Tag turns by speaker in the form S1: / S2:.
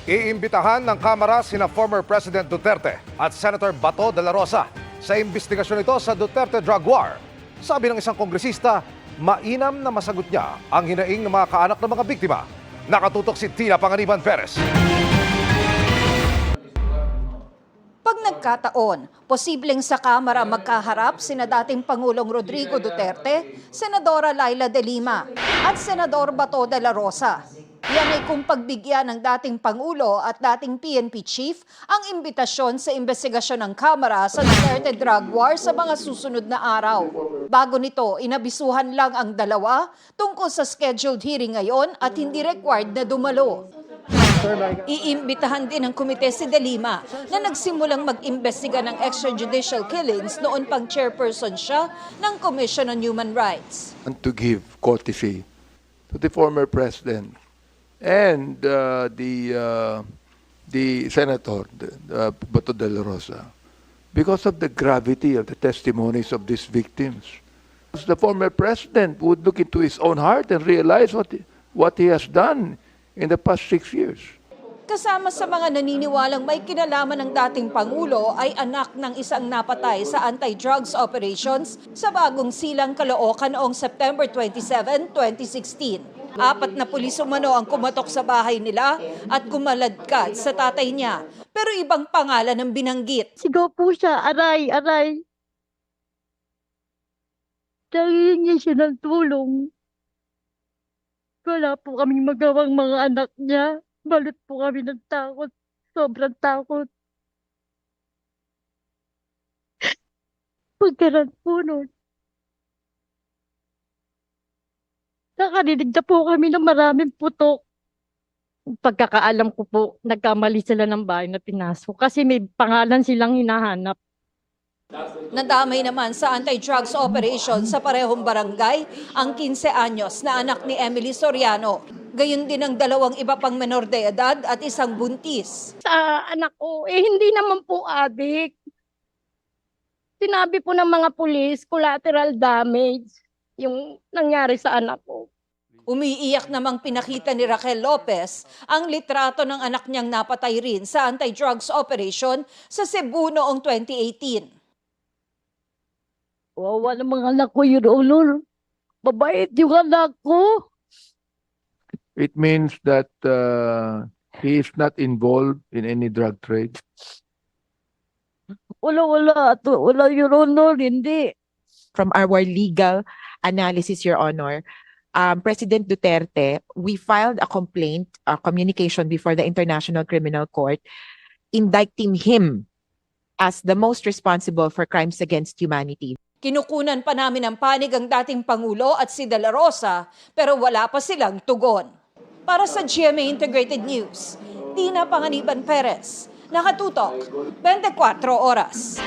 S1: Iimbitahan ng Kamara sina former President Duterte at Senator Bato de la Rosa sa imbestigasyon ito sa Duterte drug war. Sabi ng isang kongresista, mainam na masagot niya ang hinaing ng mga kaanak ng mga biktima. Nakatutok si Tina Panganiban Perez.
S2: Pag nagkataon, posibleng sa Kamara magkaharap sina dating Pangulong Rodrigo Duterte, Senadora Laila de Lima at Senador Bato de la Rosa. Yan ay kung pagbigyan ng dating Pangulo at dating PNP Chief ang imbitasyon sa investigasyon ng Kamara sa Duterte drug war sa mga susunod na araw. Bago nito, inabisuhan lang ang dalawa tungkol sa scheduled hearing ngayon at hindi required na dumalo. Iimbitahan din ng komite si De Lima na nagsimulang mag-imbestiga ng extrajudicial killings noon pang chairperson siya ng Commission on Human Rights.
S3: And to give courtesy to the former president and the senator, Bato de la Rosa, because of the gravity of the testimonies of these victims. The former president would look into his own heart and realize what he has done in the past 6 years.
S2: Kasama sa mga naniniwalang may kinalaman ng dating Pangulo ay anak ng isang napatay sa anti-drugs operations sa Bagong Silang, Caloocan noong September 27, 2016. 4 na pulis umano ang kumatok sa bahay nila at kumaladkad sa tatay niya. Pero ibang pangalan ang binanggit.
S4: Sigaw po siya, aray, aray. Nangihingi siya ng tulong. Wala po kaming magawang mga anak niya. Balot po kami ng takot. Sobrang takot. Pagkaran po nun. Nakarinig na po kami ng maraming putok. Pagkakaalam ko po, nagkamali sila ng bahay na pinasok kasi may pangalan silang hinahanap.
S2: Nadamay naman sa anti-drugs operation sa parehong barangay ang 15 anyos na anak ni Emily Soriano. Gayon din ang 2 iba pang menor de edad at isang buntis.
S4: Sa anak ko, hindi naman po adik. Sinabi po ng mga pulis, collateral damage yung nangyari sa anak ko.
S2: Umiiyak namang pinakita ni Raquel Lopez ang litrato ng anak niyang napatay rin sa anti-drugs operation sa Cebu noong 2018.
S4: Wawa ng mga anak ko yun, Ulol. Mabait yung anak ko.
S3: It means that he is not involved in any drug trade.
S4: Wala yun, Ulol, hindi.
S5: From our legal analysis, Your Honor, President Duterte, we filed a complaint, a communication before the International Criminal Court, indicting him as the most responsible for crimes against humanity.
S2: Kinukunan pa namin ng panig ang dating Pangulo at si De La Rosa pero wala pa silang tugon. Para sa GMA Integrated News, Tina Panganiban Perez, nakatutok, 24 oras.